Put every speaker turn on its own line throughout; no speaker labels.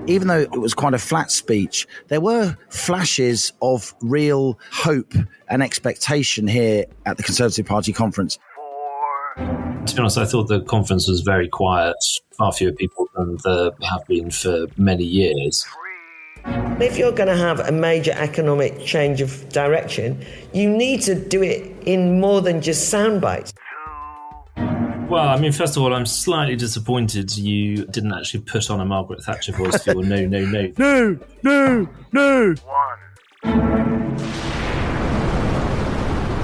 Even though it was quite a flat speech, there were flashes of real hope and expectation here at the Conservative Party conference.
To be honest, I thought the conference was very quiet, far fewer people than there have been for many years.
If you're going to have a major economic change of direction, you need to do it in more than just sound bites.
Well, I mean, first of all, I'm slightly disappointed you didn't actually put on a Margaret Thatcher voice for your no, no, no.
No, no, no.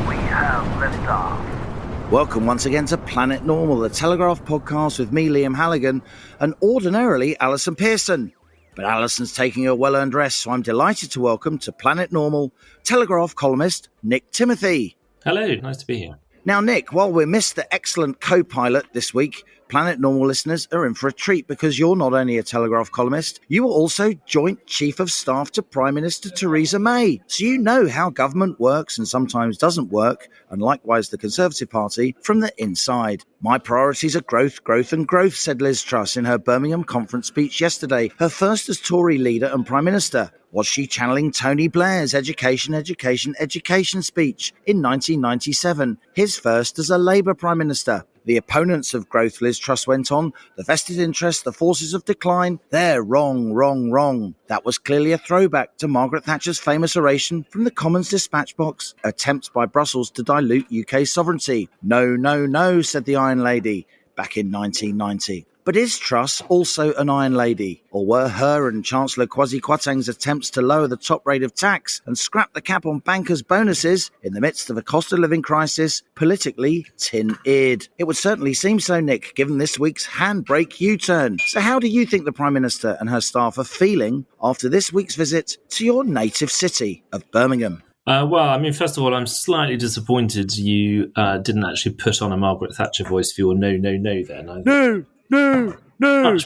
We have liftoff.
Welcome once again to Planet Normal, the Telegraph podcast with me, Liam Halligan, and ordinarily Alison Pearson. But Alison's taking a well-earned rest, so I'm delighted to welcome to Planet Normal Telegraph columnist Nick Timothy.
Hello, nice to be here.
Now, Nick, while we missed the excellent co-pilot this week, Planet Normal listeners are in for a treat because you're not only a Telegraph columnist, you are also Joint Chief of Staff to Prime Minister Theresa May. So you know how government works and sometimes doesn't work, and likewise the Conservative Party, from the inside. My priorities are growth, growth and growth, said Liz Truss in her Birmingham conference speech yesterday, her first as Tory leader and Prime Minister. Was she channeling Tony Blair's education, education, education speech in 1997, his first as a Labour Prime Minister? The opponents of growth, Liz Truss went on, the vested interests, the forces of decline, they're wrong, wrong, wrong. That was clearly a throwback to Margaret Thatcher's famous oration from the Commons dispatch box, attempts by Brussels to dilute UK sovereignty. No, no, no, said the Iron Lady back in 1990. But is Truss also an Iron Lady? Or were her and Chancellor Kwasi Kwarteng's attempts to lower the top rate of tax and scrap the cap on bankers' bonuses in the midst of a cost of living crisis politically tin-eared? It would certainly seem so, Nick, given this week's handbrake U-turn. So how do you think the Prime Minister and her staff are feeling after this week's visit to your native city of Birmingham?
Well, I mean, first of all, I'm slightly disappointed you didn't actually put on a Margaret Thatcher voice for your no, no, no then.
No, no, no.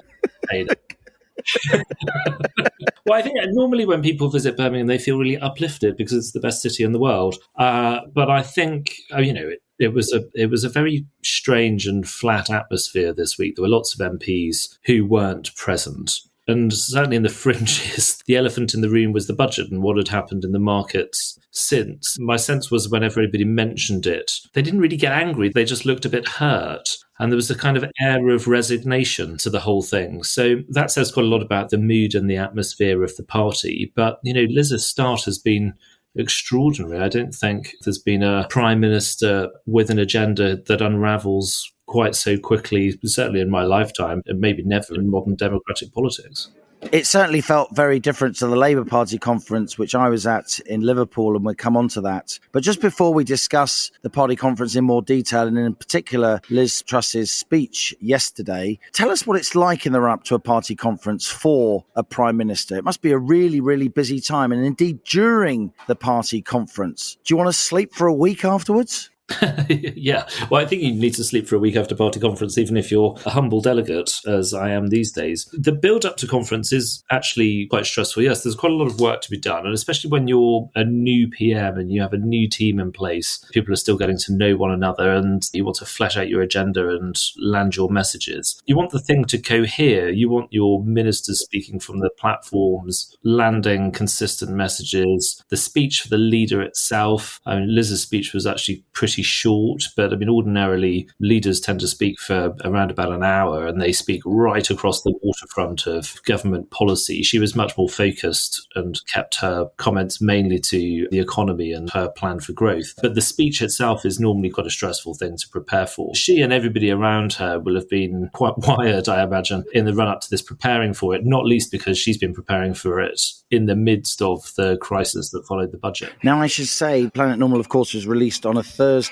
Well, I think normally when people visit Birmingham, they feel really uplifted because it's the best city in the world. But I think, it was a very strange and flat atmosphere this week. There were lots of MPs who weren't present. And certainly in the fringes, the elephant in the room was the budget and what had happened in the markets since. My sense was when everybody mentioned it, they didn't really get angry. They just looked a bit hurt. And there was a kind of air of resignation to the whole thing. So that says quite a lot about the mood and the atmosphere of the party. But, Liz's start has been extraordinary. I don't think there's been a prime minister with an agenda that unravels quite so quickly, certainly in my lifetime, and maybe never in modern democratic politics.
It certainly felt very different to the Labour Party conference, which I was at in Liverpool, and we'll come on to that. But just before we discuss the party conference in more detail, and in particular Liz Truss's speech yesterday, tell us what it's like in the run-up to a party conference for a Prime Minister. It must be a really, really busy time, and indeed during the party conference. Do you want to sleep for a week afterwards?
Yeah, well, I think you need to sleep for a week after party conference, even if you're a humble delegate, as I am these days. The build-up to conference is actually quite stressful. Yes, there's quite a lot of work to be done, and especially when you're a new PM and you have a new team in place, people are still getting to know one another, and you want to flesh out your agenda and land your messages. You want the thing to cohere. You want your ministers speaking from the platforms, landing consistent messages. The speech for the leader itself, I mean, Liz's speech was actually pretty short, but I mean, ordinarily leaders tend to speak for around about an hour, and they speak right across the waterfront of government policy. She was much more focused and kept her comments mainly to the economy and her plan for growth. But the speech itself is normally quite a stressful thing to prepare for. She and everybody around her will have been quite wired, I imagine, in the run-up to this, preparing for it, not least because she's been preparing for it in the midst of the crisis that followed the budget.
Now, I should say, Planet Normal, of course, was released on a Thursday,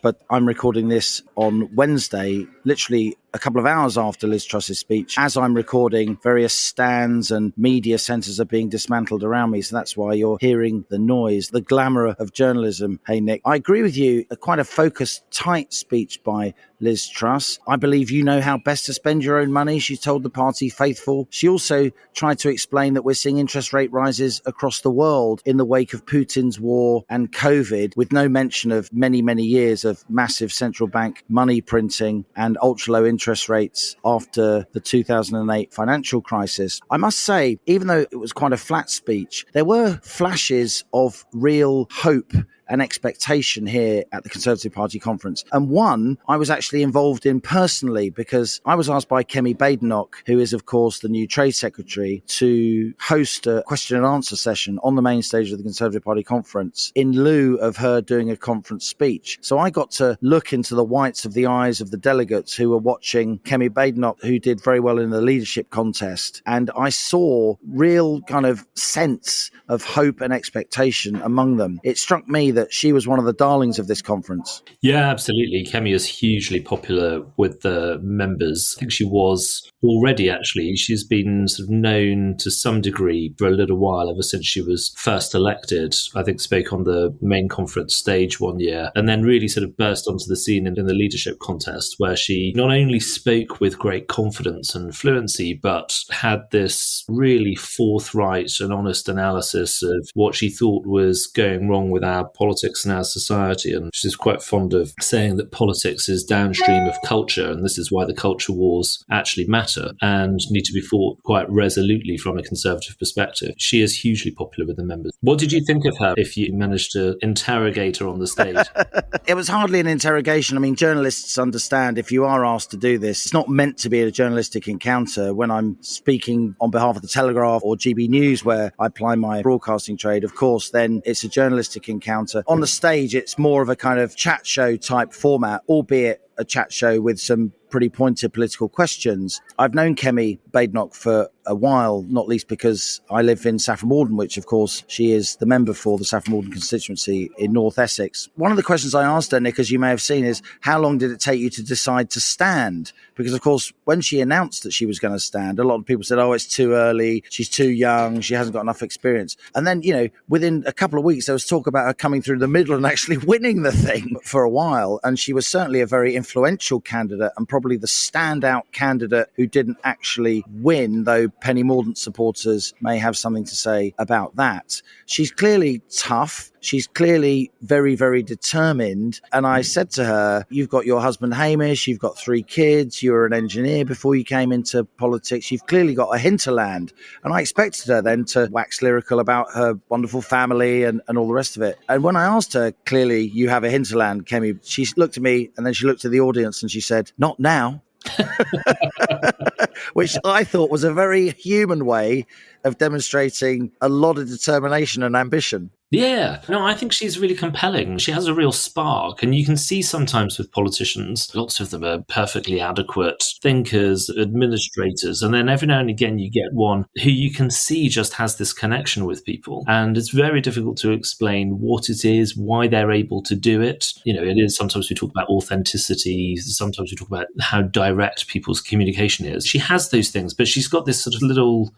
but I'm recording this on Wednesday, literally a couple of hours after Liz Truss's speech. As I'm recording, various stands and media centres are being dismantled around me, so that's why you're hearing the noise, the glamour of journalism. Hey, Nick, I agree with you. Quite a focused, tight speech by Liz Truss. I believe you know how best to spend your own money, she told the party faithful. She also tried to explain that we're seeing interest rate rises across the world in the wake of Putin's war and COVID, with no mention of many, many years of massive central bank money printing and ultra-low interest interest rates after the 2008 financial crisis. I must say, even though it was quite a flat speech, there were flashes of real hope and expectation here at the Conservative Party conference. And one I was actually involved in personally, because I was asked by Kemi Badenoch, who is, of course, the new Trade Secretary, to host a question and answer session on the main stage of the Conservative Party conference in lieu of her doing a conference speech. So I got to look into the whites of the eyes of the delegates who were watching Kemi Badenoch, who did very well in the leadership contest. And I saw real kind of sense of hope and expectation among them. It struck me that she was one of the darlings of this conference.
Yeah, absolutely. Kemi is hugely popular with the members. I think she was already, actually. She's been sort of known to some degree for a little while, ever since she was first elected. I think spoke on the main conference stage one year, and then really sort of burst onto the scene in the leadership contest, where she not only spoke with great confidence and fluency, but had this really forthright and honest analysis of what she thought was going wrong with our politics and our society. And she's quite fond of saying that politics is downstream of culture, and this is why the culture wars actually matter and need to be fought quite resolutely from a Conservative perspective. She is hugely popular with the members. What did you think of her if you managed to interrogate her on the stage?
It was hardly an interrogation. I mean, journalists understand if you are asked to do this, it's not meant to be a journalistic encounter. When I'm speaking on behalf of the Telegraph or GB News, where I ply my broadcasting trade, of course, then it's a journalistic encounter. On the stage, it's more of a kind of chat show type format, albeit a chat show with some pretty pointed political questions. I've known Kemi Badenoch for a while, not least because I live in Saffron Walden, which of course she is the member for the Saffron Walden constituency in North Essex. One of the questions I asked her, Nick, as you may have seen, is how long did it take you to decide to stand? Because of course, when she announced that she was going to stand, a lot of people said, oh, it's too early, she's too young, she hasn't got enough experience. And then, you know, within a couple of weeks, there was talk about her coming through the middle and actually winning the thing for a while. And she was certainly a very influential candidate, and probably the standout candidate who didn't actually win, though Penny Mordaunt supporters may have something to say about that. She's clearly tough. She's clearly very, very determined. And I said to her, you've got your husband Hamish, you've got 3 kids, you were an engineer before you came into politics, you've clearly got a hinterland. And I expected her then to wax lyrical about her wonderful family and all the rest of it. And when I asked her, clearly you have a hinterland, Kemi, she looked at me and then she looked at the audience and she said, not now. Which I thought was a very human way of demonstrating a lot of determination and ambition.
Yeah, no, I think she's really compelling. She has a real spark, and you can see sometimes with politicians, lots of them are perfectly adequate thinkers, administrators, and then every now and again you get one who you can see just has this connection with people, and it's very difficult to explain what it is, why they're able to do it. You know, it is sometimes we talk about authenticity, sometimes we talk about how direct people's communication is. She has those things, but she's got this sort of little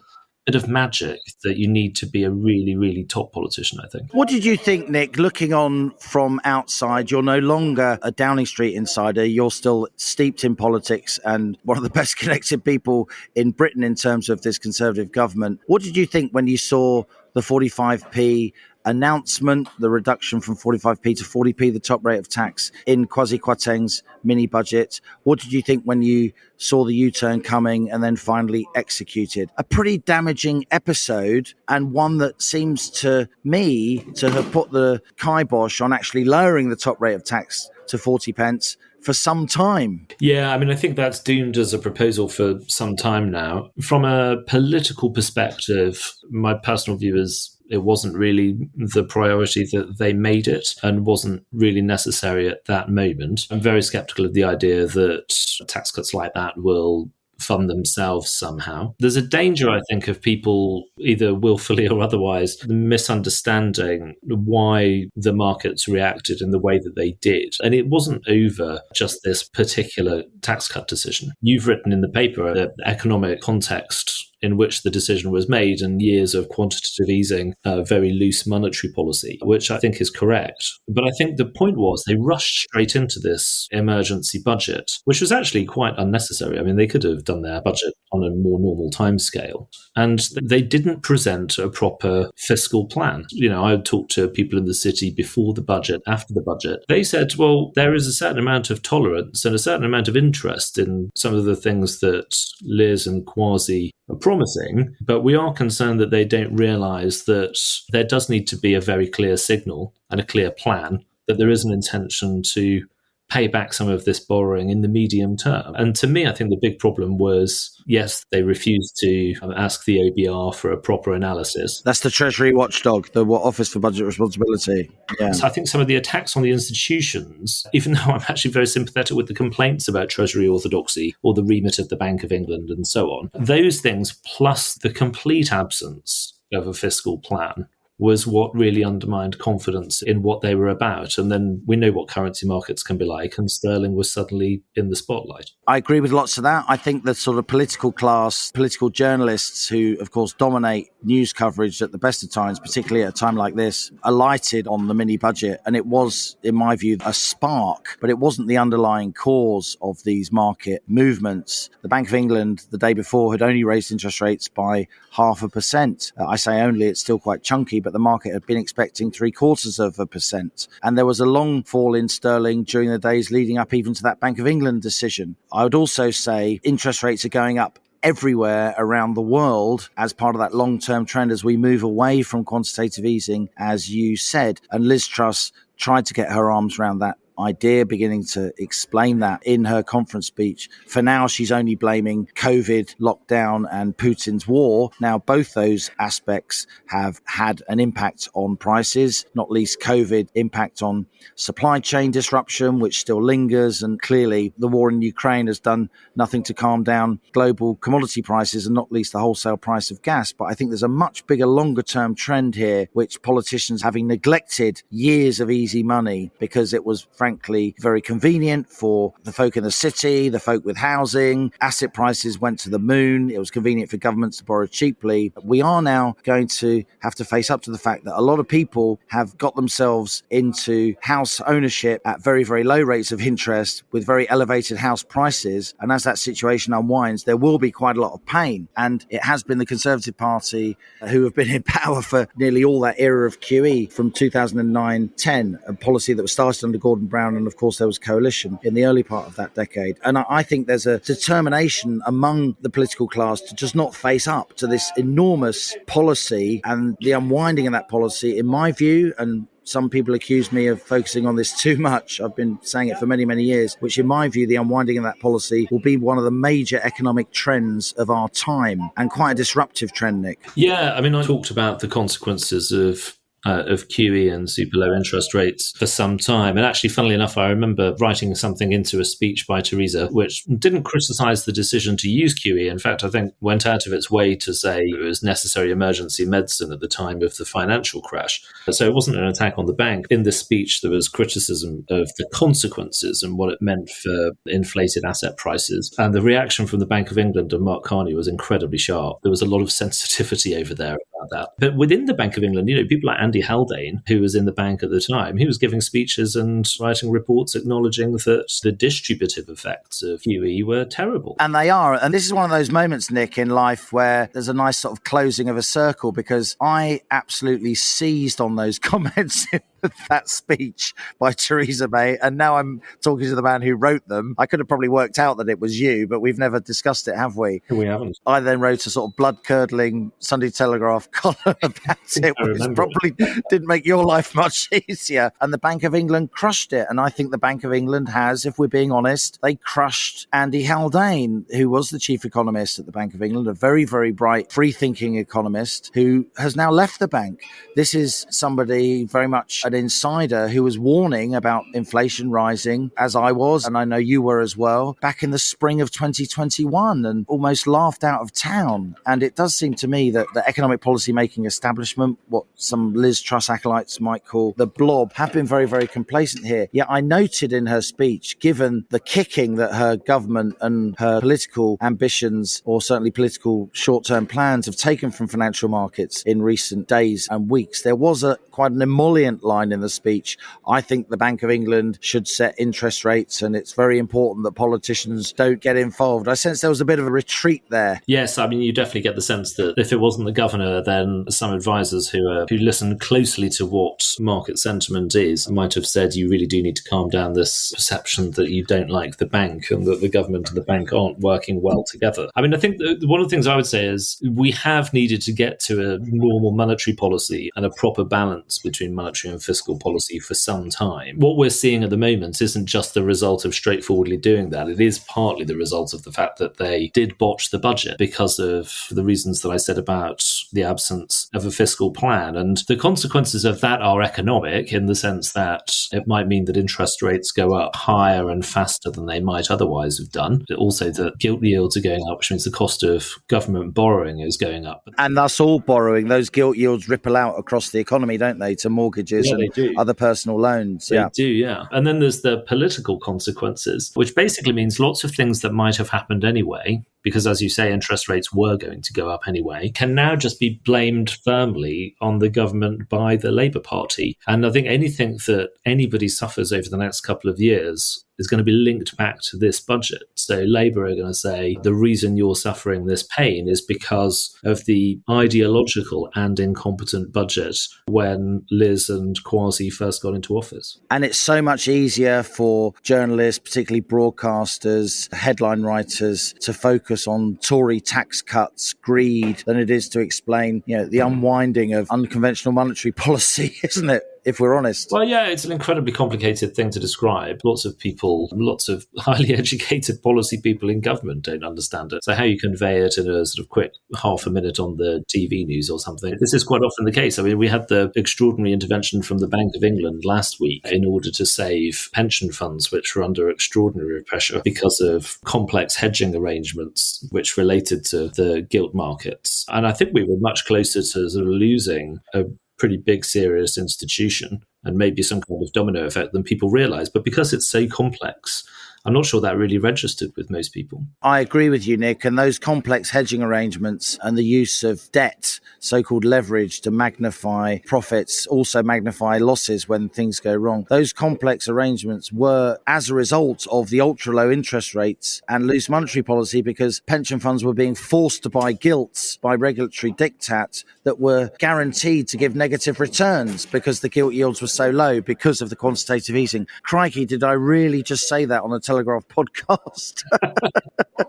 bit of magic that you need to be a really, really top politician, I think.
What did you think, Nick, looking on from outside? You're no longer a Downing Street insider. You're still steeped in politics and one of the best connected people in Britain in terms of this Conservative government. What did you think when you saw the 45p announcement, the reduction from 45p to 40p, the top rate of tax in Kwasi Kwarteng's mini budget? What did you think when you saw the U-turn coming and then finally executed? A pretty damaging episode, and one that seems to me to have put the kibosh on actually lowering the top rate of tax to 40 pence for some time.
Yeah, I mean, I think that's doomed as a proposal for some time now. From a political perspective, my personal view is it wasn't really the priority that they made it and wasn't really necessary at that moment. I'm very sceptical of the idea that tax cuts like that will fund themselves somehow. There's a danger, I think, of people either willfully or otherwise misunderstanding why the markets reacted in the way that they did. And it wasn't over just this particular tax cut decision. You've written in the paper the economic context in which the decision was made and years of quantitative easing, very loose monetary policy, which I think is correct. But I think the point was they rushed straight into this emergency budget, which was actually quite unnecessary. I mean, they could have done their budget on on a more normal timescale. And they didn't present a proper fiscal plan. I talked to people in the city before the budget, after the budget. They said, well, there is a certain amount of tolerance and a certain amount of interest in some of the things that Liz and Kwasi are promising, but we are concerned that they don't realise that there does need to be a very clear signal and a clear plan that there is an intention to pay back some of this borrowing in the medium term. And to me, I think the big problem was, yes, they refused to ask the OBR for a proper analysis.
That's the Treasury watchdog, the Office for Budget Responsibility. Yeah.
So I think some of the attacks on the institutions, even though I'm actually very sympathetic with the complaints about Treasury orthodoxy or the remit of the Bank of England and so on, those things plus the complete absence of a fiscal plan was what really undermined confidence in what they were about. And then we know what currency markets can be like, and sterling was suddenly in the spotlight.
I agree with lots of that. I think the sort of political class, political journalists who, of course, dominate news coverage at the best of times, particularly at a time like this, alighted on the mini budget. And it was, in my view, a spark, but it wasn't the underlying cause of these market movements. The Bank of England the day before had only raised interest rates by 0.5%. I say only, it's still quite chunky, but the market had been expecting 0.75%. And there was a long fall in sterling during the days leading up even to that Bank of England decision. I would also say interest rates are going up everywhere around the world as part of that long-term trend as we move away from quantitative easing, as you said. And Liz Truss tried to get her arms around that idea, beginning to explain that in her conference speech. For now, she's only blaming COVID, lockdown and Putin's war. Now, both those aspects have had an impact on prices, not least COVID impact on supply chain disruption, which still lingers. And clearly, the war in Ukraine has done nothing to calm down global commodity prices and not least the wholesale price of gas. But I think there's a much bigger, longer term trend here, which politicians, having neglected years of easy money because it was frankly very convenient for the folk in the city, the folk with housing. Asset prices went to the moon. It was convenient for governments to borrow cheaply. We are now going to have to face up to the fact that a lot of people have got themselves into house ownership at very, very low rates of interest with very elevated house prices. And as that situation unwinds, there will be quite a lot of pain. And it has been the Conservative Party who have been in power for nearly all that era of QE from 2009-10, a policy that was started under Gordon Brown, and of course there was coalition in the early part of that decade. And I think there's a determination among the political class to just not face up to this enormous policy and the unwinding of that policy, in my view. And some people accuse me of focusing on this too much. I've been saying it for many, many years, which in my view, the unwinding of that policy will be one of the major economic trends of our time, and quite a disruptive trend, Nick.
Yeah, I mean, I talked about the consequences of QE and super low interest rates for some time. And actually, funnily enough, I remember writing something into a speech by Theresa, which didn't criticise the decision to use QE. In fact, I think went out of its way to say it was necessary emergency medicine at the time of the financial crash. So it wasn't an attack on the bank. In this speech, there was criticism of the consequences and what it meant for inflated asset prices. And the reaction from the Bank of England and Mark Carney was incredibly sharp. There was a lot of sensitivity over there about that. But within the Bank of England, people like Andy Haldane, who was in the bank at the time, he was giving speeches and writing reports acknowledging that the distributive effects of QE were terrible.
And they are. And this is one of those moments, Nick, in life where there's a nice sort of closing of a circle, because I absolutely seized on those comments in that speech by Theresa May. And now I'm talking to the man who wrote them. I could have probably worked out that it was you, but we've never discussed it, have we?
We haven't.
I then wrote a sort of blood-curdling Sunday Telegraph column about it, which probably didn't make your life much easier. And the Bank of England crushed it. And I think the Bank of England has, if we're being honest, they crushed Andy Haldane, who was the chief economist at the Bank of England, a very, very bright, free-thinking economist who has now left the bank. This is somebody very much an insider who was warning about inflation rising, as I was, and I know you were as well, back in the spring of 2021, and almost laughed out of town. And it does seem to me that the economic policy making establishment, what some Liz Truss acolytes might call the blob, have been very, very complacent here. Yet I noted in her speech, given the kicking that her government and her political ambitions, or certainly political short-term plans, have taken from financial markets in recent days and weeks, there was quite an emollient line line in the speech. I think the Bank of England should set interest rates, and it's very important that politicians don't get involved. I sense there was a bit of a retreat there.
Yes, I mean, you definitely get the sense that if it wasn't the governor, then some advisors who listen closely to what market sentiment is might have said you really do need to calm down this perception that you don't like the bank and that the government and the bank aren't working well together. I mean, I think one of the things I would say is we have needed to get to a normal monetary policy and a proper balance between monetary and fiscal policy for some time. What we're seeing at the moment isn't just the result of straightforwardly doing that. It is partly the result of the fact that they did botch the budget because of the reasons that I said about the absence of a fiscal plan. And the consequences of that are economic in the sense that it might mean that interest rates go up higher and faster than they might otherwise have done. Also, that gilt yields are going up, which means the cost of government borrowing is going up.
And thus all borrowing, those gilt yields ripple out across the economy, don't they, to mortgages and other personal loans.
They do, yeah. And then there's the political consequences, which basically means lots of things that might have happened anyway, because as you say, interest rates were going to go up anyway, can now just be blamed firmly on the government by the Labour Party. And I think anything that anybody suffers over the next couple of years is going to be linked back to this budget. So Labour are going to say the reason you're suffering this pain is because of the ideological and incompetent budget when Liz and Kwasi first got into office.
And it's so much easier for journalists, particularly broadcasters, headline writers, to focus on Tory tax cuts, greed, than it is to explain, the unwinding of unconventional monetary policy, isn't it? If we're honest.
Well, yeah, it's an incredibly complicated thing to describe. Lots of highly educated policy people in government don't understand it. So how you convey it in a sort of quick half a minute on the TV news or something, this is quite often the case. I mean, we had the extraordinary intervention from the Bank of England last week in order to save pension funds, which were under extraordinary pressure because of complex hedging arrangements which related to the gilt markets. And I think we were much closer to sort of losing a pretty big, serious institution and maybe some kind of domino effect than people realise. But because it's so complex, I'm not sure that really registered with most people.
I agree with you, Nick. And those complex hedging arrangements and the use of debt, so-called leverage, to magnify profits, also magnify losses when things go wrong. Those complex arrangements were as a result of the ultra-low interest rates and loose monetary policy, because pension funds were being forced to buy gilts by regulatory diktat that were guaranteed to give negative returns because the gilt yields were so low because of the quantitative easing. Crikey, did I really just say that on a Telegraph podcast?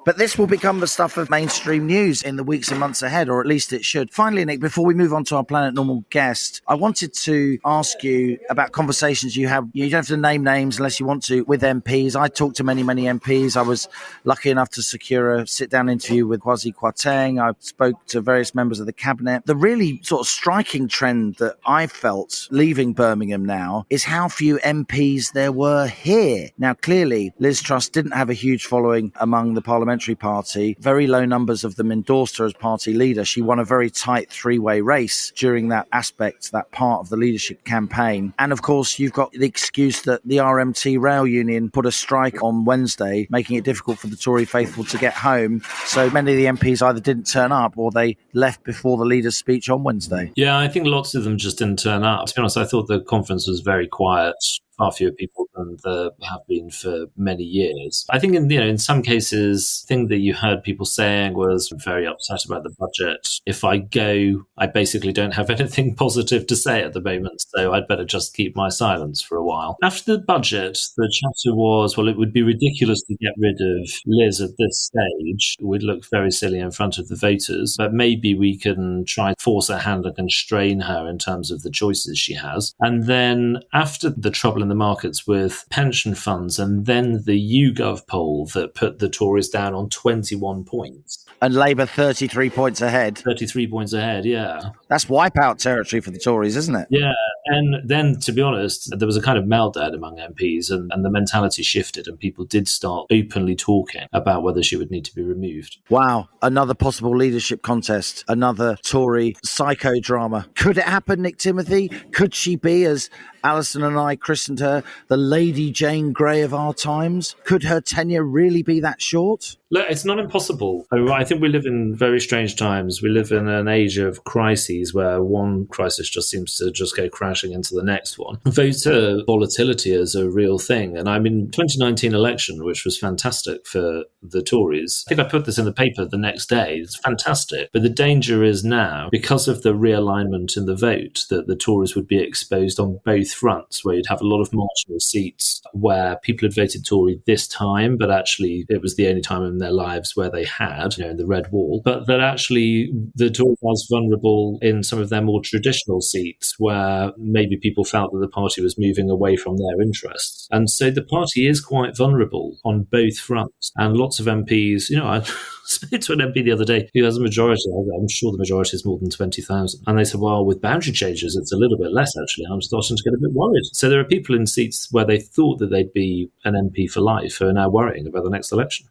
But this will become the stuff of mainstream news in the weeks and months ahead, or at least it should. Finally, Nick, before we move on to our Planet Normal guest, I wanted to ask you about conversations you have. You don't have to name names unless you want to, with MPs. I talked to many, many MPs. I was lucky enough to secure a sit-down interview with Kwasi Kwarteng. I spoke to various members of the cabinet. The really sort of striking trend that I felt leaving Birmingham now is how few MPs there were here. Now, clearly, Liz Truss didn't have a huge following among the parliamentary party. Very low numbers of them endorsed her as party leader. She won a very tight three-way race during that aspect, that part of the leadership campaign. And of course, you've got the excuse that the RMT Rail Union put a strike on Wednesday, making it difficult for the Tory faithful to get home. So many of the MPs either didn't turn up or they left before the leader's speech on Wednesday.
Yeah, I think lots of them just didn't turn up. To be honest, I thought the conference was very quiet. Far fewer people than there have been for many years. I think in some cases, the thing that you heard people saying was very upset about the budget. If I go, I basically don't have anything positive to say at the moment, so I'd better just keep my silence for a while. After the budget, the chatter was, well, it would be ridiculous to get rid of Liz at this stage. It would look very silly in front of the voters, but maybe we can try and force her hand and constrain her in terms of the choices she has. And then after the trouble in the markets with pension funds and then the YouGov poll that put the Tories down on 21 points.
And Labour 33 points ahead.
33 points ahead, yeah.
That's wipeout territory for the Tories, isn't it?
Yeah, and then, to be honest, there was a kind of meltdown among MPs and the mentality shifted and people did start openly talking about whether she would need to be removed.
Wow, another possible leadership contest, another Tory psychodrama. Could it happen, Nick Timothy? Could she be as Alison and I christened her the Lady Jane Grey of our times. Could her tenure really be that short?
Look, it's not impossible. I think we live in very strange times. We live in an age of crises where one crisis just seems to just go crashing into the next one. Voter volatility is a real thing. And I mean, 2019 election, which was fantastic for the Tories. I think I put this in the paper the next day. It's fantastic. But the danger is now, because of the realignment in the vote, that the Tories would be exposed on both fronts, where you'd have a lot of marginal seats where people had voted Tory this time, but actually it was the only time in their lives where they had, in the red wall, but that actually the Tories was vulnerable in some of their more traditional seats where maybe people felt that the party was moving away from their interests. And so the party is quite vulnerable on both fronts. And lots of MPs, I spoke to an MP the other day who has a majority, I'm sure the majority is more than 20,000. And they said, well, with boundary changes, it's a little bit less, actually. I'm starting to get a bit worried. So there are people in seats where they thought that they'd be an MP for life who are now worrying about the next election.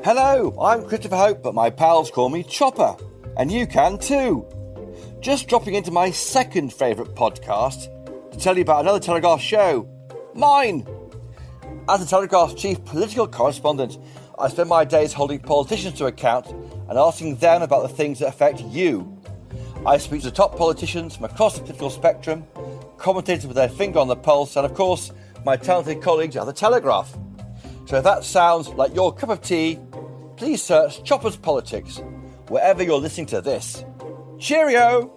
Hello, I'm Christopher Hope, but my pals call me Chopper, and you can too. Just dropping into my second favourite podcast to tell you about another Telegraph show, mine. As the Telegraph's chief political correspondent, I spend my days holding politicians to account and asking them about the things that affect you. I speak to top politicians from across the political spectrum, commentators with their finger on the pulse, and of course, my talented colleagues at the Telegraph. So if that sounds like your cup of tea, please search Chopper's Politics wherever you're listening to this. Cheerio!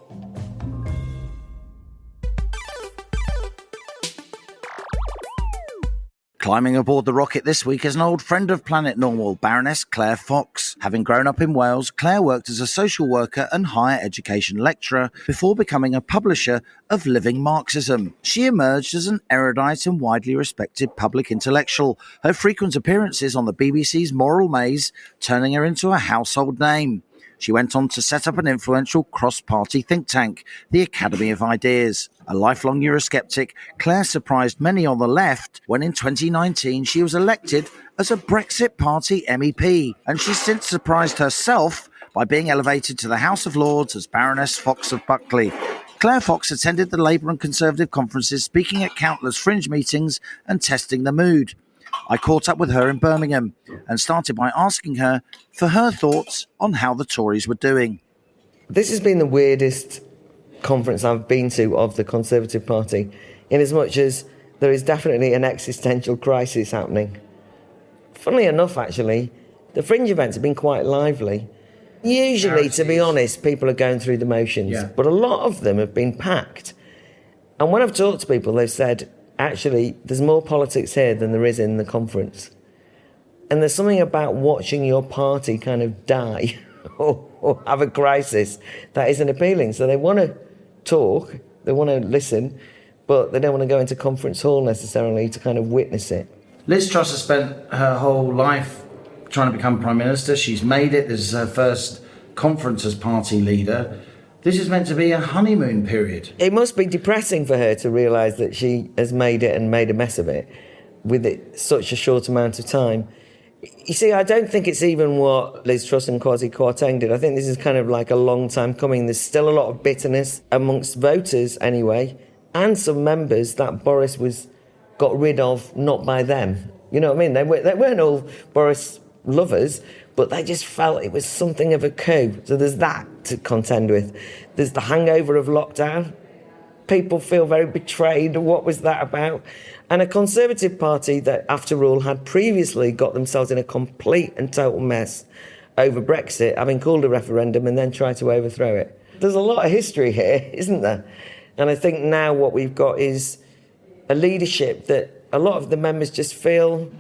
Climbing aboard the rocket this week is an old friend of Planet Normal, Baroness Claire Fox. Having grown up in Wales, Claire worked as a social worker and higher education lecturer before becoming a publisher of Living Marxism. She emerged as an erudite and widely respected public intellectual, her frequent appearances on the BBC's Moral Maze turning her into a household name. She went on to set up an influential cross-party think tank, the Academy of Ideas. A lifelong Eurosceptic, Claire surprised many on the left when in 2019 she was elected as a Brexit Party MEP, and she's since surprised herself by being elevated to the House of Lords as Baroness Fox of Buckley. Claire Fox attended the Labour and Conservative conferences, speaking at countless fringe meetings and testing the mood. I caught up with her in Birmingham and started by asking her for her thoughts on how the Tories were doing.
This has been the weirdest conference I've been to of the Conservative Party, in as much as there is definitely an existential crisis happening. Funnily enough, actually, the fringe events have been quite lively. Usually, to be honest, people are going through the motions, but a lot of them have been packed. And when I've talked to people, they've said, actually, there's more politics here than there is in the conference. And there's something about watching your party kind of die or have a crisis that isn't appealing. So they want to talk, they want to listen, but they don't want to go into conference hall necessarily to kind of witness it.
Liz Truss has spent her whole life trying to become Prime Minister. She's made it. This is her first conference as party leader. This is meant to be a honeymoon period.
It must be depressing for her to realise that she has made it and made a mess of it with it such a short amount of time. You see, I don't think it's even what Liz Truss and Kwasi Kwarteng did. I think this is kind of like a long time coming. There's still a lot of bitterness amongst voters anyway, and some members that Boris got rid of not by them. You know what I mean? They weren't all Boris lovers, but they just felt it was something of a coup. So there's that to contend with. There's the hangover of lockdown. People feel very betrayed. What was that about? And a Conservative Party that, after all, had previously got themselves in a complete and total mess over Brexit, having called a referendum and then tried to overthrow it. There's a lot of history here, isn't there? And I think now what we've got is a leadership that a lot of the members just feel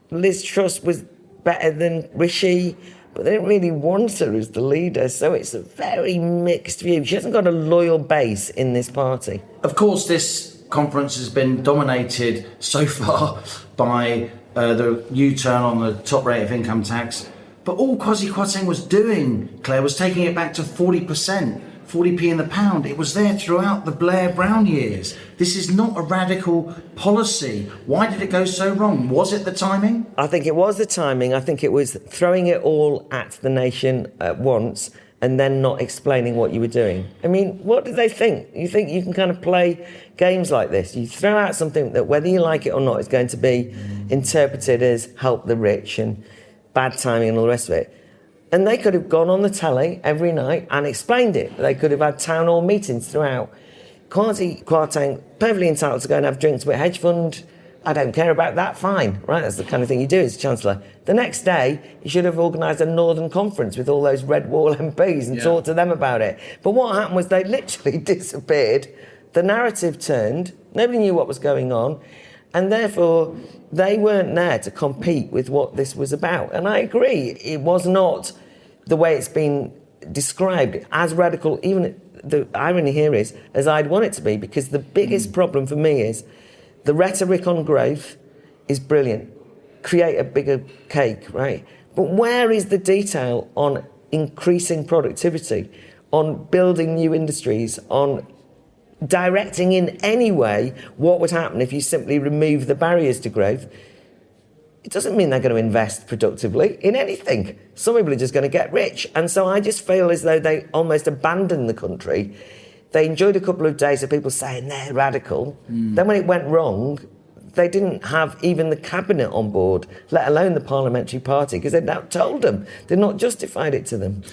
Liz Truss was better than Rishi, but they didn't really want her as the leader, so it's a very mixed view. She hasn't got a loyal base in this party.
Of course, this conference has been dominated so far by the U-turn on the top rate of income tax, but all Kwasi Kwarteng was doing, Claire, was taking it back to 40%, 40p in the pound. It was there throughout the Blair-Brown years. This is not a radical policy. Why did it go so wrong? Was it the timing?
I think it was the timing. I think it was throwing it all at the nation at once and then not explaining what you were doing. I mean, what do they think? You think you can kind of play games like this? You throw out something that, whether you like it or not, is going to be interpreted as help the rich and bad timing and all the rest of it. And they could have gone on the telly every night and explained it. They could have had town hall meetings throughout. Kwasi Kwarteng, perfectly entitled to go and have drinks with a hedge fund. I don't care about that, fine, right? That's the kind of thing you do as Chancellor. The next day, you should have organised a Northern Conference with all those Red Wall MPs and talked to them about it. But what happened was they literally disappeared. The narrative turned. Nobody knew what was going on. And therefore, they weren't there to compete with what this was about. And I agree, it was not the way it's been described as radical. Even the irony here is, as I'd want it to be, because the biggest problem for me is the rhetoric on growth is brilliant. Create a bigger cake, right? But where is the detail on increasing productivity, on building new industries, on directing in any way what would happen if you simply remove the barriers to growth? It doesn't mean they're going to invest productively in anything. Some people are just going to get rich. And so I just feel as though they almost abandoned the country. They enjoyed a couple of days of people saying they're radical. Then when it went wrong, they didn't have even the cabinet on board, let alone the parliamentary party, because they'd not told them. They'd not justified it to them.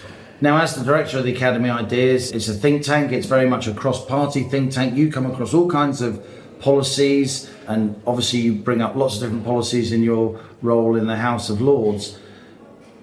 Now, as the director of the Academy Ideas, it's a think tank. It's very much a cross-party think tank. You come across all kinds of policies, and obviously you bring up lots of different policies in your role in the House of Lords.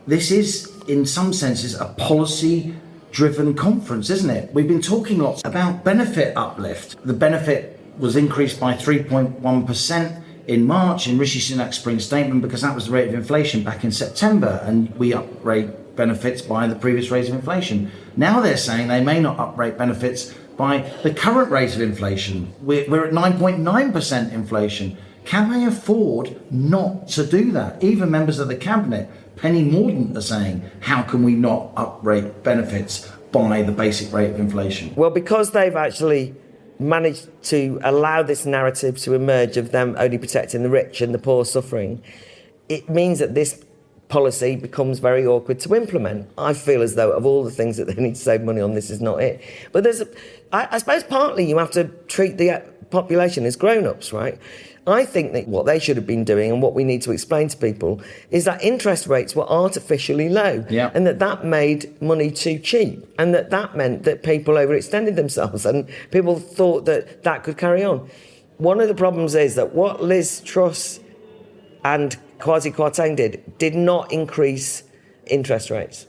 This is, in some senses, a policy-driven conference, isn't it? We've been talking lots about benefit uplift. The benefit was increased by 3.1% in March in Rishi Sunak's spring statement, because that was the rate of inflation back in September, and we uprate benefits by the previous rate of inflation. Now they're saying they may not uprate benefits by the current rate of inflation. We're at 9.9% inflation. Can they afford not to do that? Even members of the cabinet, Penny Mordaunt, are saying, how can we not uprate benefits by the basic rate of inflation?
Well, because they've actually managed to allow this narrative to emerge of them only protecting the rich and the poor suffering, it means that this policy becomes very awkward to implement. I feel as though of all the things that they need to save money on, this is not it. But I suppose partly you have to treat the population as grown-ups, right? I think that what they should have been doing, and what we need to explain to people, is that interest rates were artificially low, and that made money too cheap, and that meant that people overextended themselves, and people thought that could carry on. One of the problems is that what Liz Truss and Kwasi Kwarteng did not increase interest rates.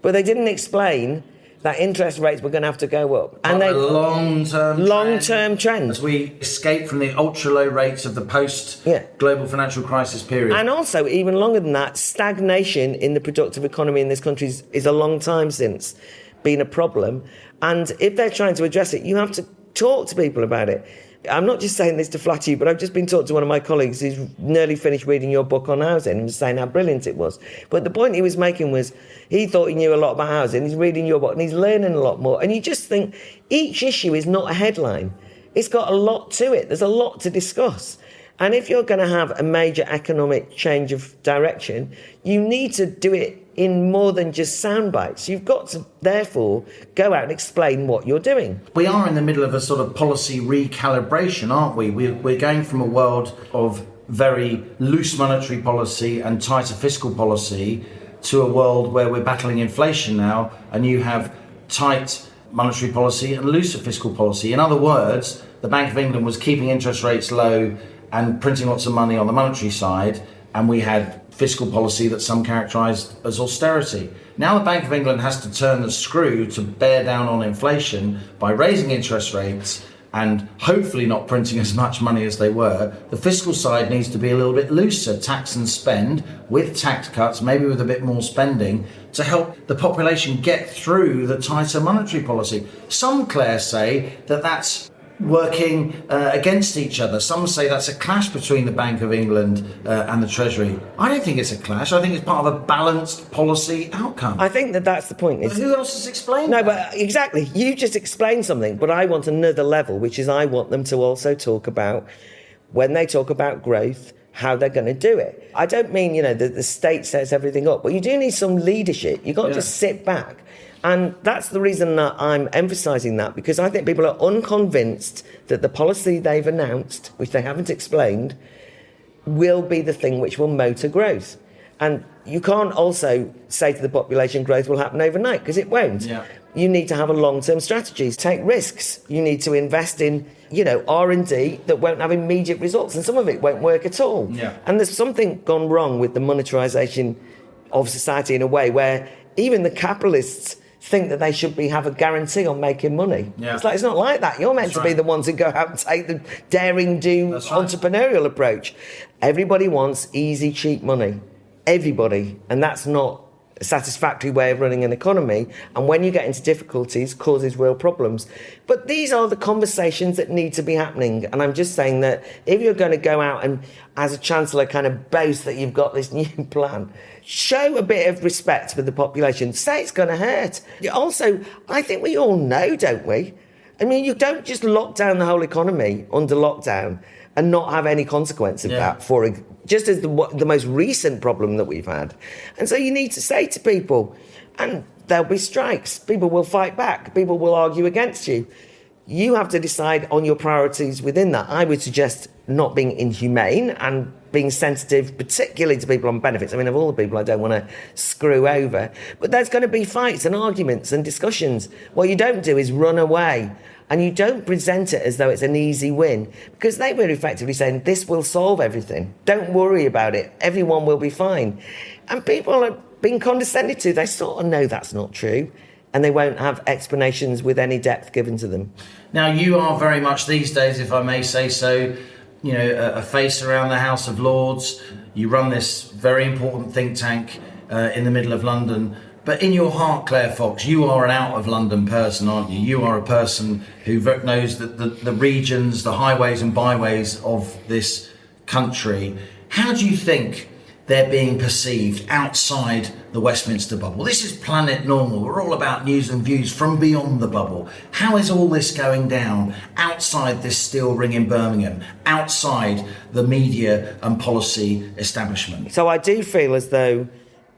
But they didn't explain that interest rates were going to have to go up. And they long-term trend.
As we escape from the ultra-low rates of the post-global financial crisis period.
And also, even longer than that, stagnation in the productive economy in this country is a long time since been a problem. And if they're trying to address it, you have to talk to people about it. I'm not just saying this to flatter you, but I've just been talking to one of my colleagues who's nearly finished reading your book on housing and was saying how brilliant it was. But the point he was making was he thought he knew a lot about housing. He's reading your book and he's learning a lot more. And you just think each issue is not a headline. It's got a lot to it. There's a lot to discuss. And if you're going to have a major economic change of direction, you need to do it in more than just sound bites. You've got to, therefore, go out and explain what you're doing.
We are in the middle of a sort of policy recalibration, aren't we? We're going from a world of very loose monetary policy and tighter fiscal policy to a world where we're battling inflation now, and you have tight monetary policy and looser fiscal policy. In other words, the Bank of England was keeping interest rates low and printing lots of money on the monetary side, and we had fiscal policy that some characterised as austerity. Now the Bank of England has to turn the screw to bear down on inflation by raising interest rates and hopefully not printing as much money as they were. The fiscal side needs to be a little bit looser, tax and spend, with tax cuts, maybe with a bit more spending, to help the population get through the tighter monetary policy. Some, Claire, say that that's working against each other. Some say that's a clash between the Bank of England and the Treasury. I don't think it's a clash. I think it's part of a balanced policy outcome.
I think that's the point.
But who else has explained
that?
But
exactly. You just explained something, but I want another level, which is I want them to also talk about, when they talk about growth, how they're going to do it. I don't mean, the state sets everything up, but you do need some leadership. You've got to just sit back And that's the reason that I'm emphasising that, because I think people are unconvinced that the policy they've announced, which they haven't explained, will be the thing which will motor growth. And you can't also say to the population growth will happen overnight, because it won't.
Yeah.
You need to have a long-term strategy, take risks. You need to invest in, R&D that won't have immediate results, and some of it won't work at all.
Yeah.
And there's something gone wrong with the monetarisation of society in a way where even the capitalists think that they should have a guarantee on making money.
Yeah.
It's not like that. You're meant to be the ones who go out and take the daring do entrepreneurial approach. Everybody wants easy, cheap money. Everybody. And that's not a satisfactory way of running an economy. And when you get into difficulties, causes real problems. But these are the conversations that need to be happening. And I'm just saying that if you're going to go out and, as a chancellor, kind of boast that you've got this new plan, show a bit of respect for the population. Say it's going to hurt. Also, I think we all know, don't we? I mean, you don't just lock down the whole economy under lockdown and not have any consequence of that, just as the most recent problem that we've had. And so you need to say to people, and there'll be strikes, people will fight back, people will argue against you. You have to decide on your priorities within that. I would suggest not being inhumane and being sensitive, particularly to people on benefits. I mean, of all the people I don't want to screw over. But there's going to be fights and arguments and discussions. What you don't do is run away. And you don't present it as though it's an easy win, because they were effectively saying, this will solve everything. Don't worry about it. Everyone will be fine. And people are being condescended to. They sort of know that's not true. And they won't have explanations with any depth given to them.
Now, you are very much these days, if I may say so, a face around the House of Lords. You run this very important think tank in the middle of London. But in your heart, Claire Fox, you are an out-of-London person, aren't you? You are a person who knows the regions, the highways and byways of this country. How do you think they're being perceived outside the Westminster bubble? This is Planet Normal. We're all about news and views from beyond the bubble. How is all this going down outside this steel ring in Birmingham, outside the media and policy establishment?
So I do feel as though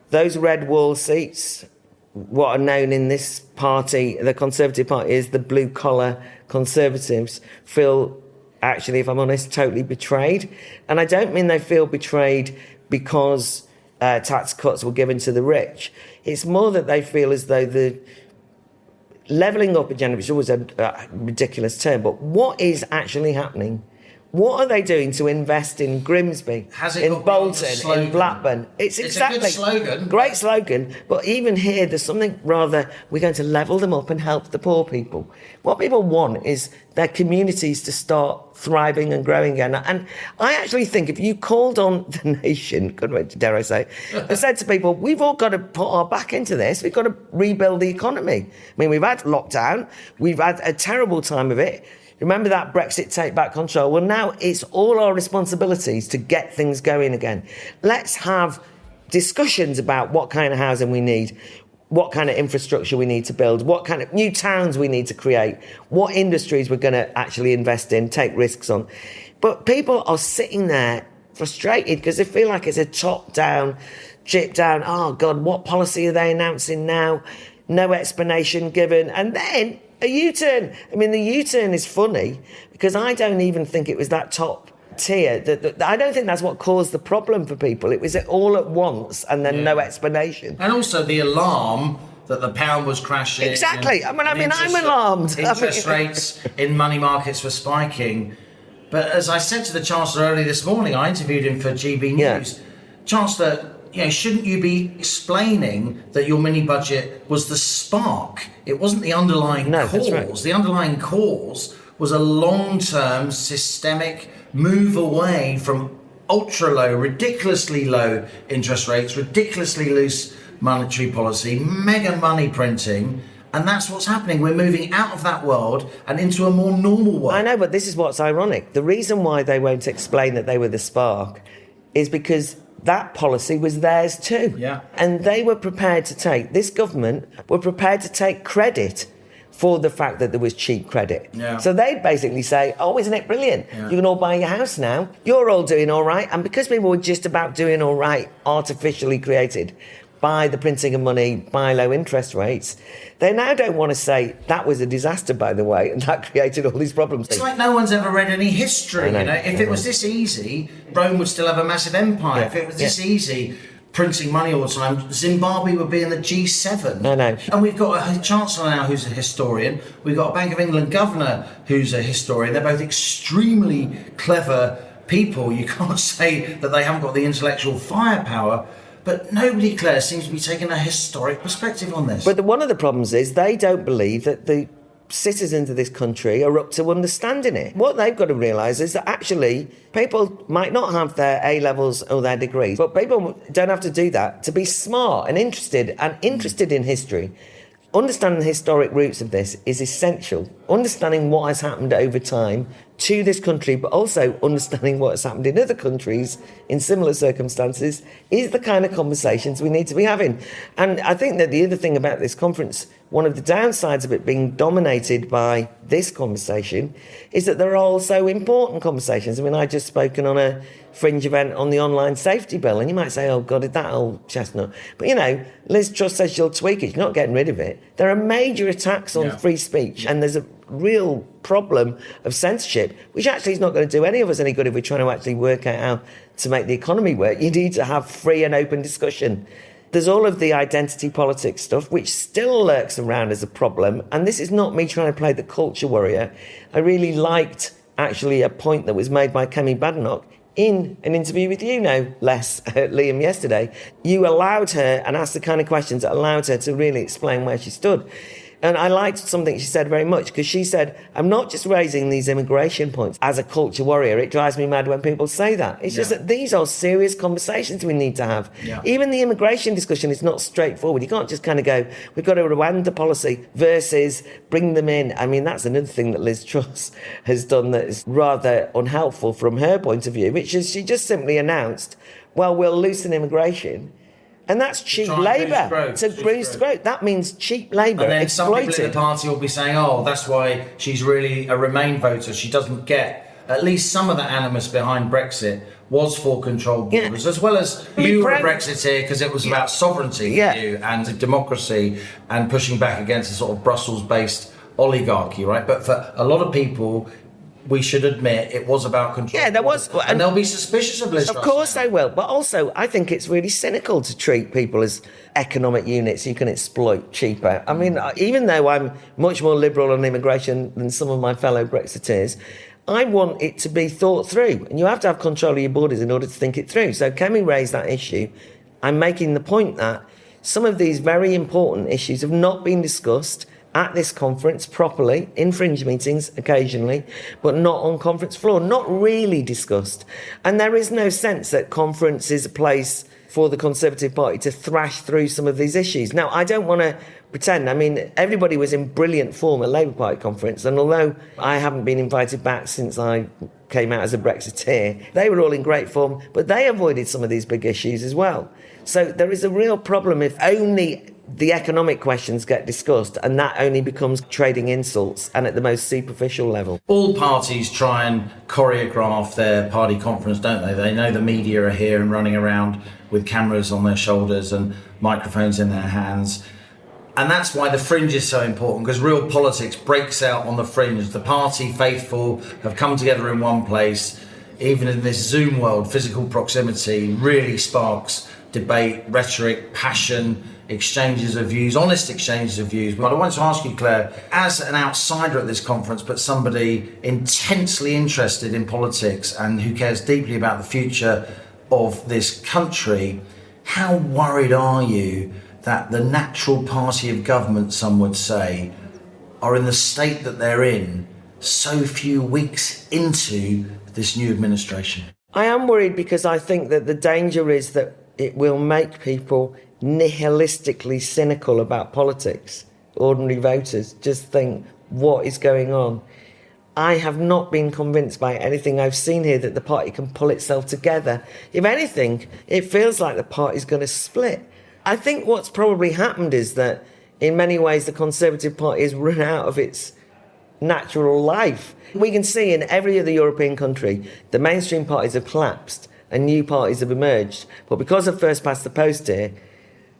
those red wall seats, what are known in this party, the Conservative Party, is the blue-collar Conservatives, feel, actually, if I'm honest, totally betrayed. And I don't mean they feel betrayed because tax cuts were given to the rich. It's more that they feel as though the levelling up agenda, which is always a ridiculous term, but what is actually happening? What are they doing to invest in Grimsby, in Bolton, in Blackburn? It's exactly
a good slogan.
Great slogan. But even here, there's something rather, we're going to level them up and help the poor people. What people want is their communities to start thriving and growing again. And I actually think if you called on the nation, dare I say, and said to people, we've all got to put our back into this. We've got to rebuild the economy. I mean, we've had lockdown. We've had a terrible time of it. Remember that Brexit take back control? Well, now it's all our responsibilities to get things going again. Let's have discussions about what kind of housing we need, what kind of infrastructure we need to build, what kind of new towns we need to create, what industries we're going to actually invest in, take risks on. But people are sitting there frustrated because they feel like it's a top-down, chip-down, oh, God, what policy are they announcing now? No explanation given. And then a U-turn. I mean, the U-turn is funny because I don't even think it was that top tier. I don't think that's what caused the problem for people. It was all at once and then no explanation.
And also the alarm that the pound was crashing.
Exactly. I'm alarmed.
Interest rates in money markets were spiking. But as I said to the Chancellor early this morning, I interviewed him for GB News. Chancellor, shouldn't you be explaining that your mini budget was the spark? It wasn't the underlying cause.
That's right.
The underlying cause was a long-term systemic move away from ultra-low, ridiculously low interest rates, ridiculously loose monetary policy, mega money printing, and that's what's happening. We're moving out of that world and into a more normal world.
I know, but this is what's ironic. The reason why they won't explain that they were the spark is because that policy was theirs too.
Yeah.
And they were prepared to this government were prepared to take credit for the fact that there was cheap credit.
Yeah.
So they'd basically say, oh, isn't it brilliant? Yeah. You can all buy your house now. You're all doing all right. And because people were just about doing all right, artificially created, by the printing of money, by low interest rates, they now don't want to say that was a disaster, by the way, and that created all these problems.
It's like no one's ever read any history, you know. If it was this easy, Rome would still have a massive empire.
Yeah.
If it was this easy, printing money all the time, Zimbabwe would be in the G7.
I know.
And we've got a Chancellor now who's a historian. We've got a Bank of England Governor who's a historian. They're both extremely clever people. You can't say that they haven't got the intellectual firepower. But nobody, Claire, seems to be taking a historic perspective on this.
But one of the problems is they don't believe that the citizens of this country are up to understanding it. What they've got to realise is that actually people might not have their A-levels or their degrees, but people don't have to do that to be smart and interested in history. Understanding the historic roots of this is essential. Understanding what has happened over time to this country, but also understanding what has happened in other countries in similar circumstances is the kind of conversations we need to be having. And I think that the other thing about this conference, one of the downsides of it being dominated by this conversation, is that there are also important conversations. I mean, I just spoken on a fringe event on the online safety bill, and you might say, oh God, that old chestnut. But you know, Liz Truss says she'll tweak it, she's not getting rid of it. There are major attacks on free speech, and there's a real problem of censorship, which actually is not going to do any of us any good if we're trying to actually work out how to make the economy work. You need to have free and open discussion. There's all of the identity politics stuff, which still lurks around as a problem. And this is not me trying to play the culture warrior. I really liked, actually, a point that was made by Kemi Badenoch in an interview with you, no less, Liam, yesterday. You allowed her and asked the kind of questions that allowed her to really explain where she stood. And I liked something she said very much, because she said, I'm not just raising these immigration points as a culture warrior. It drives me mad when people say that. It's just that these are serious conversations we need to have. Yeah. Even the immigration discussion is not straightforward. You can't just kind of go, we've got a Rwanda policy versus bring them in. I mean, that's another thing that Liz Truss has done that is rather unhelpful from her point of view, which is she just simply announced, well, we'll loosen immigration. And that's cheap labour to boost growth. That means cheap labour.
And then
exploited.
some people in the party will be saying, oh, that's why she's really a Remain voter. She doesn't get at least some of the animus behind Brexit was for controlled borders, as well as you were a Brexiteer because it was about sovereignty for you and democracy and pushing back against a sort of Brussels-based oligarchy, right? But for a lot of people, we should admit it was about control.
Yeah, there was.
And they'll be suspicious of Liz Truss.
Of course they will. But also, I think it's really cynical to treat people as economic units you can exploit cheaper. I mean, even though I'm much more liberal on immigration than some of my fellow Brexiteers, I want it to be thought through. And you have to have control of your borders in order to think it through. So Kemi raised that issue. I'm making the point that some of these very important issues have not been discussed at this conference properly, in fringe meetings occasionally, but not on conference floor, not really discussed. And there is no sense that conference is a place for the Conservative Party to thrash through some of these issues. Now, I don't want to pretend, I mean, everybody was in brilliant form at Labour Party conference, and although I haven't been invited back since I came out as a Brexiteer, they were all in great form, but they avoided some of these big issues as well. So there is a real problem if only the economic questions get discussed and that only becomes trading insults and at the most superficial level.
All parties try and choreograph their party conference, don't they? They know the media are here and running around with cameras on their shoulders and microphones in their hands. And that's why the fringe is so important, because real politics breaks out on the fringe. The party faithful have come together in one place. Even in this Zoom world, physical proximity really sparks debate, rhetoric, passion, exchanges of views, honest exchanges of views. But I want to ask you, Claire, as an outsider at this conference, but somebody intensely interested in politics and who cares deeply about the future of this country, how worried are you that the natural party of government, some would say, are in the state that they're in so few weeks into this new administration?
I am worried because I think that the danger is that it will make people nihilistically cynical about politics. Ordinary voters just think, what is going on? I have not been convinced by anything I've seen here that the party can pull itself together. If anything, it feels like the party's going to split. I think what's probably happened is that in many ways the Conservative Party has run out of its natural life. We can see in every other European country the mainstream parties have collapsed and new parties have emerged. But because of first past the post here,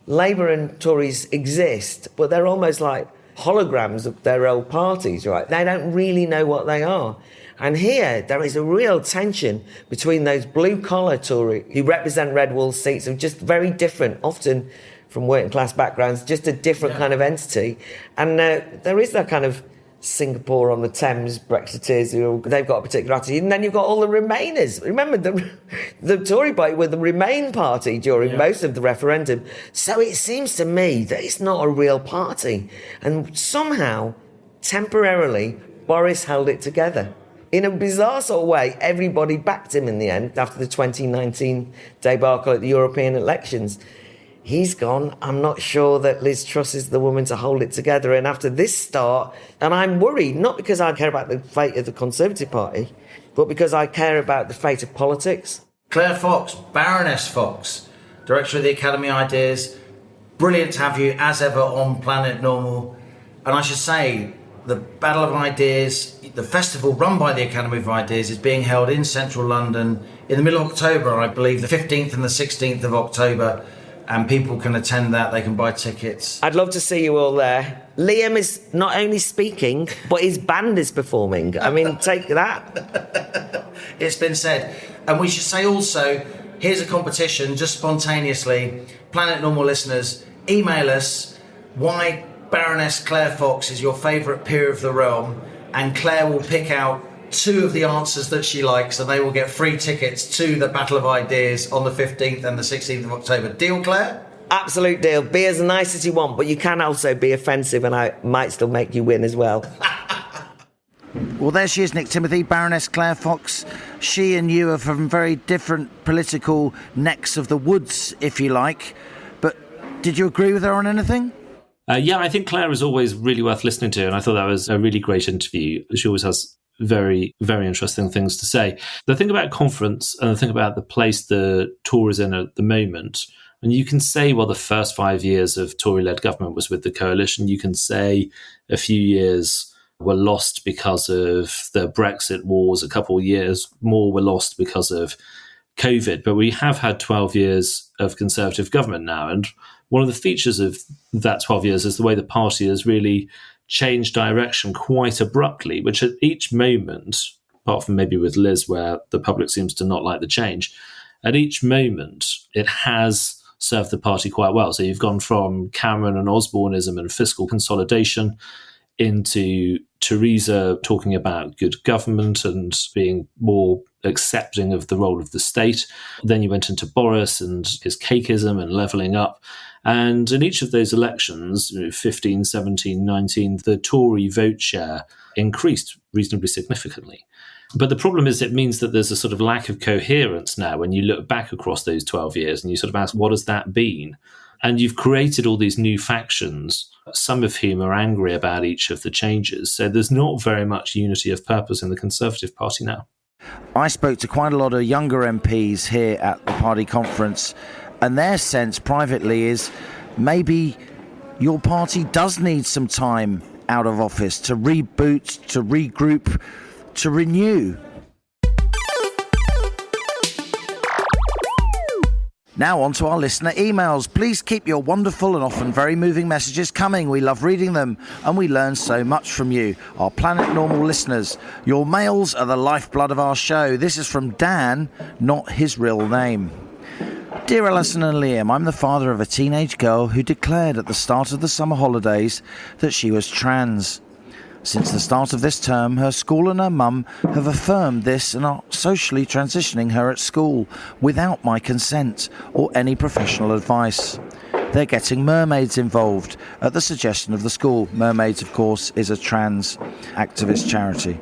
Labour and Tories exist, but they're almost like holograms of their old parties, right? They don't really know what they are. And here, there is a real tension between those blue-collar Tory who represent red wall seats of just very different, often from working-class backgrounds, just a different kind of entity. And there is that kind of Singapore on the Thames Brexiteers, they've got a particular attitude. And then you've got all the Remainers. Remember, the Tory party were the Remain party during most of the referendum. So it seems to me that it's not a real party. And somehow, temporarily, Boris held it together. In a bizarre sort of way, everybody backed him in the end after the 2019 debacle at the European elections. He's gone. I'm not sure that Liz Truss is the woman to hold it together. And after this start, and I'm worried, not because I care about the fate of the Conservative Party, but because I care about the fate of politics.
Claire Fox, Baroness Fox, Director of the Academy Ideas. Brilliant to have you, as ever, on Planet Normal. And I should say, the Battle of Ideas, the festival run by the Academy of Ideas, is being held in central London in the middle of October, I believe, the 15th and the 16th of October. And people can attend that, they can buy tickets.
I'd love to see you all there. Liam is not only speaking, but his band is performing. I mean, take that.
It's been said. And we should say also, here's a competition, just spontaneously. Planet Normal listeners, email us why Baroness Claire Fox is your favourite peer of the realm, and Claire will pick out 2 of the answers that she likes, and they will get free tickets to the Battle of Ideas on the 15th and the 16th of October. Deal, Claire?
Absolute deal. Be as nice as you want, but you can also be offensive, and I might still make you win as well.
Well, there she is, Nick Timothy, Baroness Claire Fox. She and you are from very different political necks of the woods, if you like. But did you agree with her on anything?
Yeah, I think Claire is always really worth listening to, and I thought that was a really great interview. She always has very, very interesting things to say. The thing about conference and the thing about the place the Tories in at the moment, and you can say, well, the first 5 years of Tory-led government was with the coalition. You can say a few years were lost because of the Brexit wars. A couple of years more were lost because of COVID. But we have had 12 years of Conservative government now. And one of the features of that 12 years is the way the party has really changed direction quite abruptly, which at each moment, apart from maybe with Liz, where the public seems to not like the change, at each moment it has served the party quite well. So you've gone from Cameron and Osborneism and fiscal consolidation into Theresa talking about good government and being more accepting of the role of the state. Then you went into Boris and his cakeism and levelling up. And in each of those elections, 15, 17, 19, the Tory vote share increased reasonably significantly. But the problem is it means that there's a sort of lack of coherence now when you look back across those 12 years and you sort of ask, what has that been? And you've created all these new factions, some of whom are angry about each of the changes. So there's not very much unity of purpose in the Conservative Party now.
I spoke to quite a lot of younger MPs here at the party conference, and their sense privately is maybe your party does need some time out of office to reboot, to regroup, to renew. Now on to our listener emails. Please keep your wonderful and often very moving messages coming. We love reading them and we learn so much from you, our Planet Normal listeners. Your mails are the lifeblood of our show. This is from Dan, not his real name. Dear Alison and Liam, I'm the father of a teenage girl who declared at the start of the summer holidays that she was trans. Since the start of this term, her school and her mum have affirmed this and are socially transitioning her at school without my consent or any professional advice. They're getting mermaids involved at the suggestion of the school. Mermaids, of course, is a trans activist charity.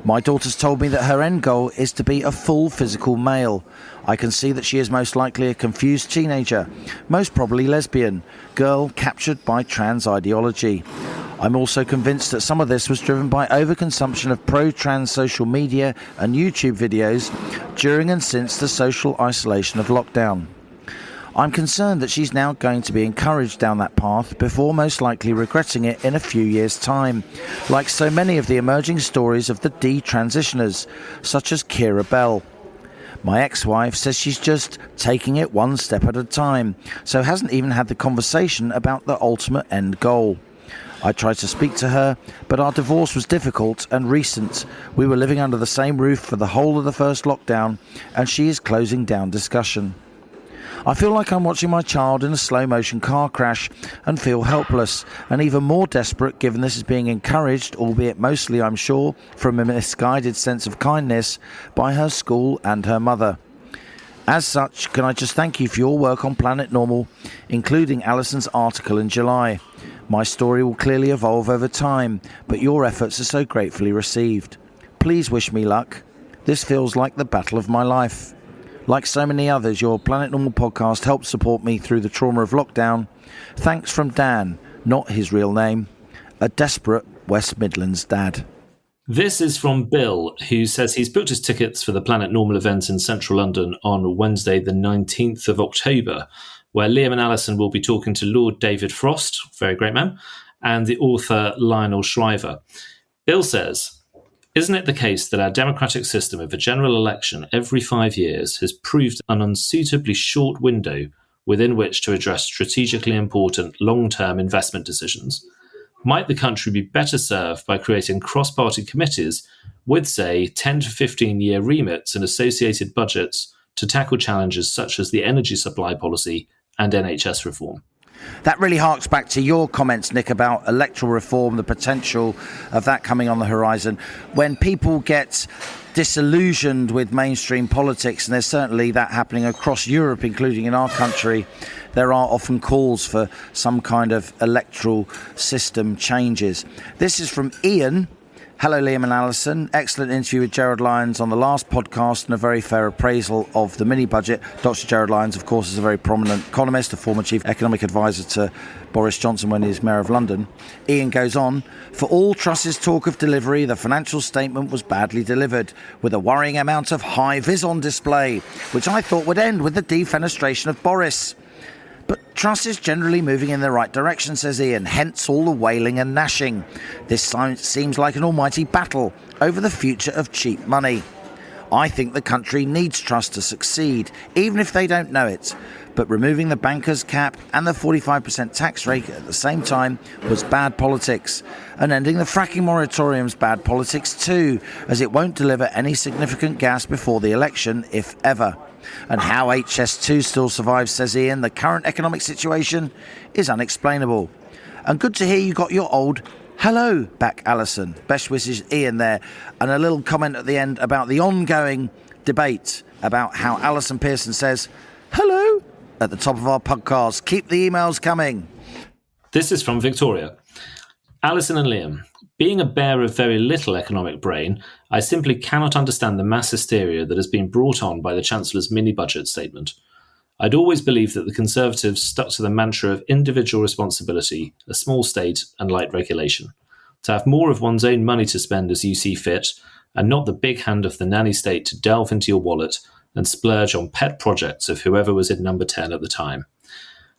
My daughter's told me that her end goal is to be a full physical male. I can see that she is most likely a confused teenager, most probably lesbian, girl captured by trans ideology. I'm also convinced that some of this was driven by overconsumption of pro-trans social media and YouTube videos during and since the social isolation of lockdown. I'm concerned that she's now going to be encouraged down that path before most likely regretting it in a few years' time, like so many of the emerging stories of the detransitioners, such as Kira Bell. My ex-wife says she's just taking it one step at a time, so hasn't even had the conversation about the ultimate end goal. I tried to speak to her, but our divorce was difficult and recent. We were living under the same roof for the whole of the first lockdown, and she is closing down discussion. I feel like I'm watching my child in a slow-motion car crash and feel helpless, and even more desperate given this is being encouraged, albeit mostly, I'm sure, from a misguided sense of kindness, by her school and her mother. As such, can I just thank you for your work on Planet Normal, including Alison's article in July. My story will clearly evolve over time, but your efforts are so gratefully received. Please wish me luck. This feels like the battle of my life. Like so many others, your Planet Normal podcast helped support me through the trauma of lockdown. Thanks from Dan, not his real name, a desperate West Midlands dad.
This is from Bill, who says he's booked his tickets for the Planet Normal event in central London on Wednesday, the 19th of October, where Liam and Alison will be talking to Lord David Frost, very great man, and the author Lionel Shriver. Bill says, isn't it the case that our democratic system of a general election every 5 years has proved an unsuitably short window within which to address strategically important long-term investment decisions? Might the country be better served by creating cross-party committees with, say, 10 to 15-year remits and associated budgets to tackle challenges such as the energy supply policy and NHS reform?
That really harks back to your comments, Nick, about electoral reform, the potential of that coming on the horizon. When people get disillusioned with mainstream politics, and there's certainly that happening across Europe, including in our country, there are often calls for some kind of electoral system changes. This is from Ian. Hello, Liam and Alison. Excellent interview with Gerard Lyons on the last podcast and a very fair appraisal of the mini-budget. Dr. Gerard Lyons, of course, is a very prominent economist, a former chief economic advisor to Boris Johnson when he was Mayor of London. Ian goes on, for all Truss's talk of delivery, the financial statement was badly delivered, with a worrying amount of high-vis on display, which I thought would end with the defenestration of Boris. But Truss is generally moving in the right direction, says Ian, hence all the wailing and gnashing. This seems like an almighty battle over the future of cheap money. I think the country needs Truss to succeed, even if they don't know it. But removing the banker's cap and the 45% tax rate at the same time was bad politics. And ending the fracking moratorium's bad politics too, as it won't deliver any significant gas before the election, if ever. And how HS2 still survives, says Ian, the current economic situation is unexplainable. And good to hear you got your old hello back, Alison. Best wishes, Ian, there. And a little comment at the end about the ongoing debate about how Alison Pearson says hello at the top of our podcast. Keep the emails coming.
This is from Victoria. Alison and Liam, being a bear of very little economic brain, I simply cannot understand the mass hysteria that has been brought on by the Chancellor's mini-budget statement. I'd always believed that the Conservatives stuck to the mantra of individual responsibility, a small state and light regulation. To have more of one's own money to spend as you see fit, and not the big hand of the nanny state to delve into your wallet and splurge on pet projects of whoever was in number 10 at the time.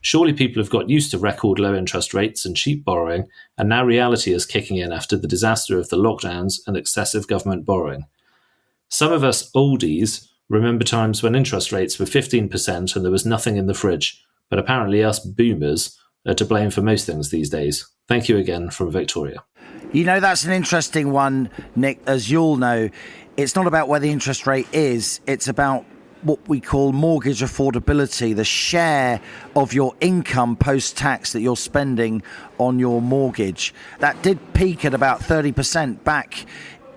Surely people have got used to record low interest rates and cheap borrowing, and now reality is kicking in after the disaster of the lockdowns and excessive government borrowing. Some of us oldies remember times when interest rates were 15% and there was nothing in the fridge, but apparently us boomers are to blame for most things these days. Thank you again from Victoria.
You know, that's an interesting one, Nick. As you'll know, it's not about where the interest rate is, it's about what we call mortgage affordability, the share of your income post-tax that you're spending on your mortgage. That did peak at about 30% back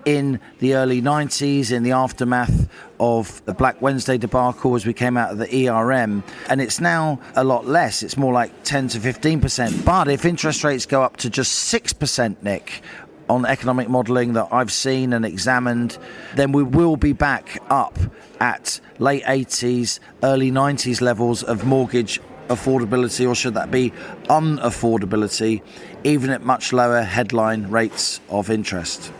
in the early 90s, in the aftermath of the Black Wednesday debacle as we came out of the ERM, and it's now a lot less. It's more like 10 to 15%. But if interest rates go up to just 6%, Nick, on economic modelling that I've seen and examined, then we will be back up at late 80s, early 90s levels of mortgage affordability, or should that be unaffordability, even at much lower headline rates of interest.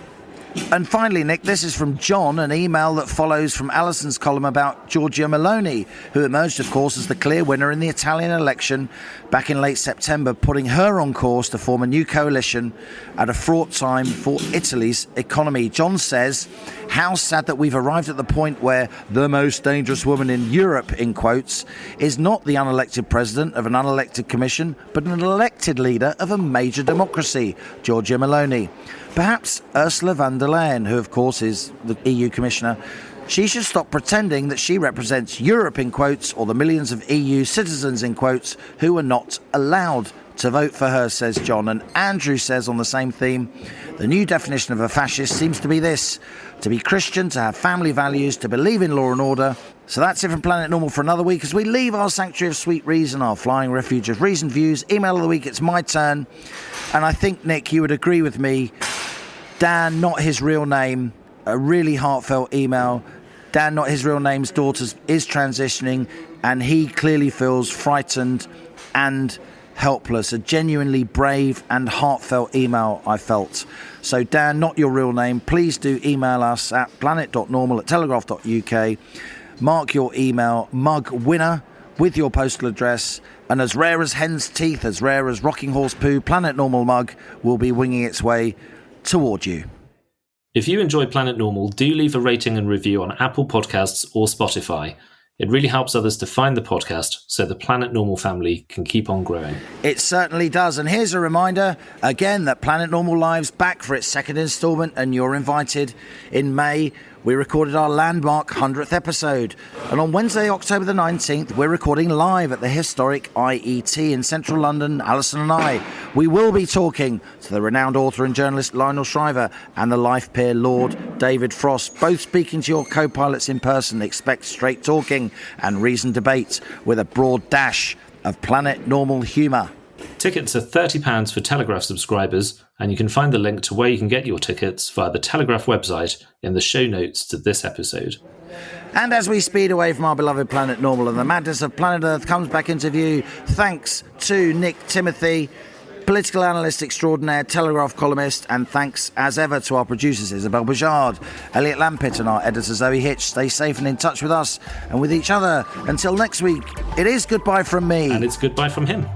And finally, Nick, this is from John, an email that follows from Alison's column about Giorgia Meloni, who emerged, of course, as the clear winner in the Italian election back in late September, putting her on course to form a new coalition at a fraught time for Italy's economy. John says, how sad that we've arrived at the point where the most dangerous woman in Europe, in quotes, is not the unelected president of an unelected commission, but an elected leader of a major democracy, Giorgia Meloni. Perhaps Ursula von der Leyen, who of course is the EU commissioner, she should stop pretending that she represents Europe, in quotes, or the millions of EU citizens, in quotes, who are not allowed to vote for her, says John. And Andrew says on the same theme, the new definition of a fascist seems to be this: to be Christian, to have family values, to believe in law and order. So that's it from Planet Normal for another week as we leave our sanctuary of sweet reason, our flying refuge of reasoned views. Email of the week, it's my turn. And I think, Nick, you would agree with me. Dan, not his real name, a really heartfelt email. Dan, not his real name's daughter, is transitioning, and he clearly feels frightened and helpless. A genuinely brave and heartfelt email, I felt. So Dan, not your real name, please do email us at planet.normal@telegraph.uk. Mark your email mug winner with your postal address, and as rare as hen's teeth, as rare as rocking horse poo, Planet Normal mug will be winging its way toward you.
If you enjoy Planet Normal, do leave a rating and review on Apple Podcasts or Spotify. It really helps others to find the podcast so the Planet Normal family can keep on growing.
It certainly does. And here's a reminder, again, that Planet Normal Live's back for its second instalment, and you're invited. In May, we recorded our landmark 100th episode. And on Wednesday, October the 19th, we're recording live at the historic IET in central London, Alison and I. We will be talking to the renowned author and journalist Lionel Shriver and the life peer Lord David Frost, both speaking to your co-pilots in person. Expect straight talking and reasoned debate with a broad dash of Planet Normal humour.
Tickets are £30 for Telegraph subscribers, and you can find the link to where you can get your tickets via the Telegraph website in the show notes to this episode.
And as we speed away from our beloved Planet Normal and the madness of Planet Earth comes back into view, thanks to Nick Timothy, political analyst extraordinaire, Telegraph columnist, and thanks as ever to our producers Isabel Bajard, Elliot Lampitt, and our editor Zoe Hitch. Stay safe and in touch with us and with each other. Until next week, it is goodbye from me.
And it's goodbye from him.